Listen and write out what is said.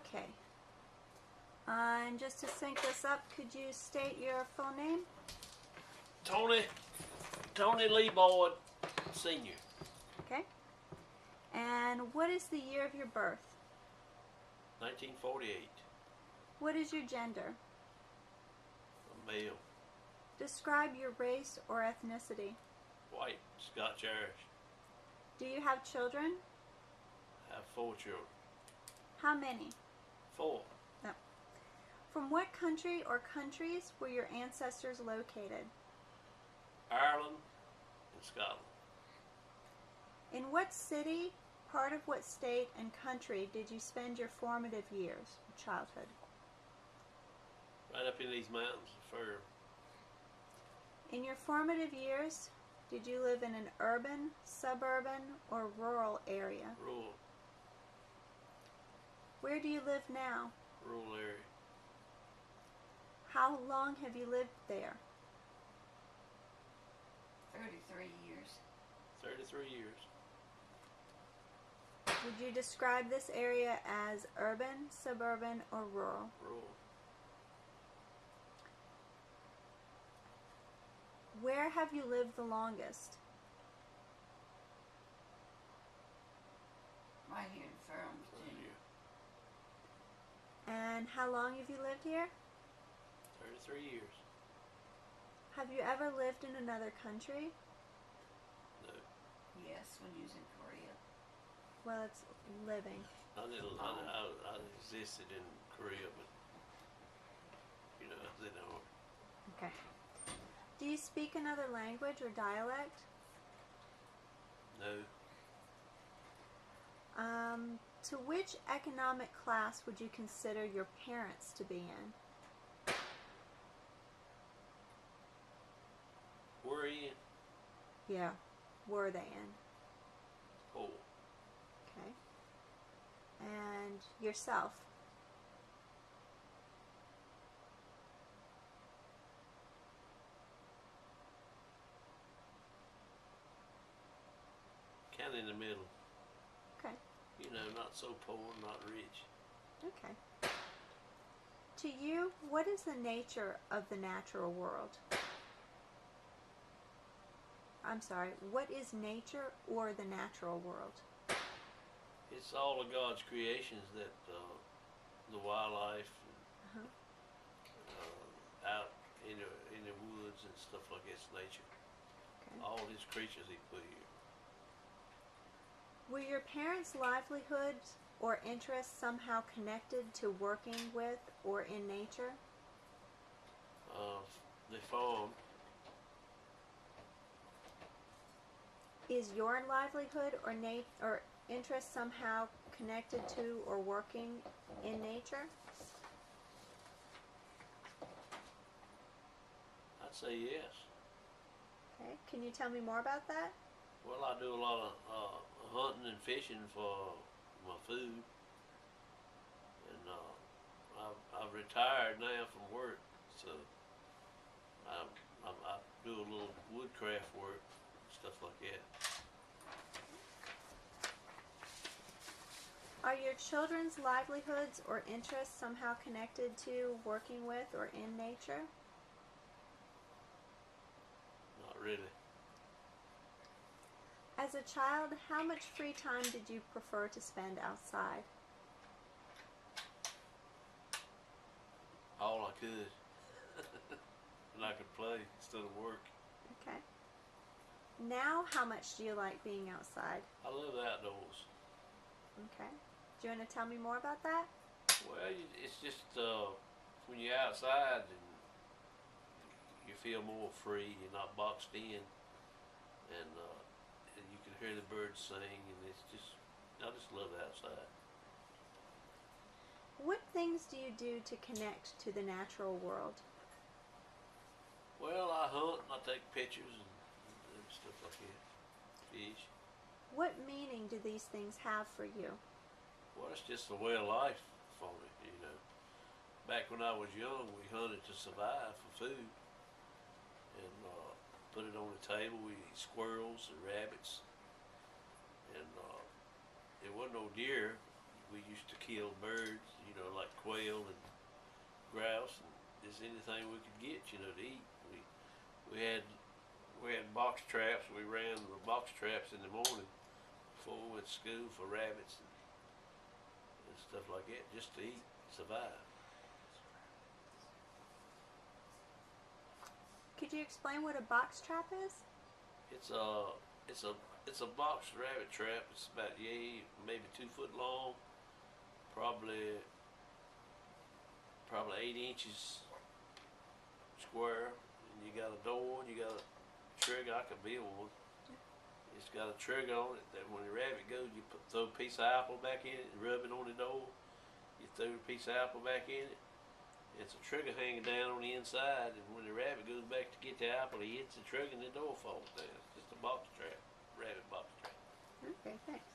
Okay. And just to sync this up, could you state your full name? Tony Lee Boyd, Senior. Okay. And what is the year of your birth? 1948. What is your gender? A male. Describe your race or ethnicity. White, Scotch-Irish. Do you have children? I have 4 children. How many? 4. No. From what country or countries were your ancestors located? Ireland and Scotland. In what city, part of what state, and country did you spend your formative years, childhood? Right up in these mountains, fur. In your formative years, did you live in an urban, suburban, or rural area? Rural. Where do you live now? Rural area. How long have you lived there? 33 years. 33 years. Would you describe this area as urban, suburban, or rural? Rural. Where have you lived the longest? Right here in Ferrum, Right Virginia. here. And how long have you lived here? 33 years. Have you ever lived in another country? No. Yes, when you was in Korea. Well, it's living. I existed in Korea, but they don't. Okay. Do you speak another language or dialect? No. To which economic class would you consider your parents to be in? Were in? Yeah, were they in? Oh. Okay. And yourself? Kind of in the middle. Okay. Not so poor, not rich. Okay. To you, what is the nature of the natural world? I'm sorry, what is nature or the natural world? It's all of God's creations that the wildlife, out in the woods and stuff like that's nature. Okay. All His creatures He put here. Were your parents' livelihoods or interests somehow connected to working with or in nature? They farmed. Is your livelihood or interest somehow connected to or working in nature? I'd say yes. Okay. Can you tell me more about that? Well, I do a lot of hunting and fishing for my food, and I've retired now from work, so I do a little woodcraft work, stuff like that. Are your children's livelihoods or interests somehow connected to working with or in nature? Not really. As a child, how much free time did you prefer to spend outside? All I could. And I could play instead of work. Okay. Now, how much do you like being outside? I love the outdoors. Okay. Do you want to tell me more about that? Well, it's just when you're outside and you feel more free. You're not boxed in, and you can hear the birds sing, and I just love outside. What things do you do to connect to the natural world? Well, I hunt and I take pictures and stuff like that. Fish. What meaning do these things have for you? Well, it's just a way of life for me, Back when I was young, we hunted to survive for food, and put it on the table. We eat squirrels and rabbits, and it wasn't no deer. we used to kill birds, you know, like quail and grouse and just anything we could get, you know, to eat. We had box traps. We ran the box traps in the morning before we went to school for rabbits and stuff like that, just to eat, survive. Could you explain what a box trap is? It's a box rabbit trap. It's about maybe 2 foot long, probably 8 inches square. And you got a door and you got a trigger. I could build one. It's got a trigger on it that when the rabbit goes, you throw a piece of apple back in it and rub it on the door. You throw a piece of apple back in it. It's a trigger hanging down on the inside, and when the rabbit goes back to get the apple, he hits the trigger and the door falls down. It's just a box trap, rabbit box trap. Okay, thanks.